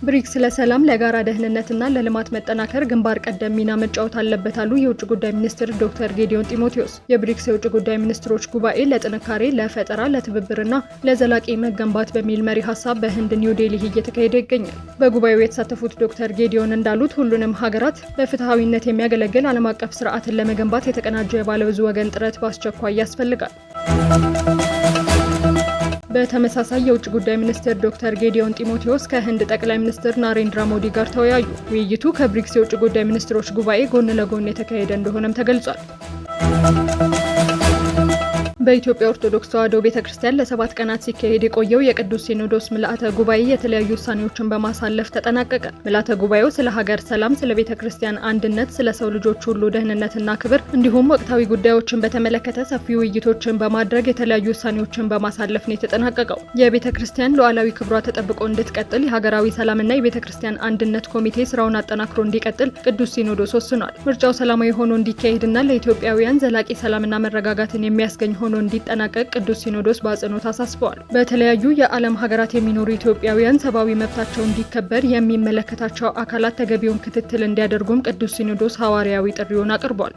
ብሪክስ ለሰላም ለጋራ ደህንነትና ለልማት መጠናከር ግንባር ቀደም ሚና መጫወት አለበት አሉ የውጭ ጉዳይ ሚኒስትር ዶክተር ጌዲዮን ጢሞቴዎስ። የብሪክስ የውጭ ጉዳይ ሚኒስትሮች ጉባኤ ለጥንካሬ፣ ለፈጠራ፣ ለትብብርና ለዘላቂ መገንባት በሚል መሪ ሀሳብ በህንድ ኒው ዴልሂ እየተካሄደ ይገኛል። በጉባኤው የተሳተፉት ዶክተር ጌዲዮን እንዳሉት ሁሉንም ሀገራት በፍትሐዊነት የሚያገለግል ዓለም አቀፍ ስርዓትን ለመገንባት የተቀናጀ የባለብዙ ወገን ጥረት በአስቸኳይ ያስፈልጋል። በተመሳሳይ የውጭ ጉዳይ ሚኒስትር ዶክተር ጌዲዮን ጢሞቴዎስ ከህንድ ጠቅላይ ሚኒስትር ናሬንድራ ሞዲ ጋር ተወያዩ። ውይይቱ ከብሪክስ የውጭ ጉዳይ ሚኒስትሮች ጉባኤ ጎን ለጎን የተካሄደ እንደሆነም ተገልጿል። በኢትዮጵያ ኦርቶዶክስ ተዋሕዶ ቤተክርስቲያን ለ7 ቀናት ሲካሄድ የቆየው የቅዱስ ሲኖዶስ ምልአተ ጉባኤ የተለያዩ ውሳኔዎችን በማሳለፍ ተጠናቀቀ። ምልአተ ጉባኤው ስለ ሀገር ሰላም፣ ስለ ቤተክርስቲያን አንድነት፣ ስለ ሰው ልጆች ሁሉ ደህንነትና ክብር እንዲሁም ወቅታዊ ጉዳዮችን በተመለከተ ሰፊ ውይይቶችን በማድረግ የተለያዩ ውሳኔዎችን በማሳለፍ ነው የተጠናቀቀው። የቤተክርስቲያን ሉዓላዊ ክብሯ ተጠብቆ እንድትቀጥል የሀገራዊ ሰላምና የቤተክርስቲያን አንድነት ኮሚቴ ስራውን አጠናክሮ እንዲቀጥል ቅዱስ ሲኖዶስ ወስኗል። ምርጫው ሰላማዊ ሆኖ እንዲካሄድና ለኢትዮጵያውያን ዘላቂ ሰላምና መረጋጋትን የሚያስገኝ ሆኖ እንዲጠናቀቅ ቅዱስ ሲኖዶስ በአጽንኦት አሳስበዋል። በተለያዩ የዓለም ሀገራት የሚኖሩ ኢትዮጵያውያን ሰብአዊ መብታቸው እንዲከበር የሚመለከታቸው አካላት ተገቢውን ክትትል እንዲያደርጉም ቅዱስ ሲኖዶስ ሐዋርያዊ ጥሪውን አቅርቧል።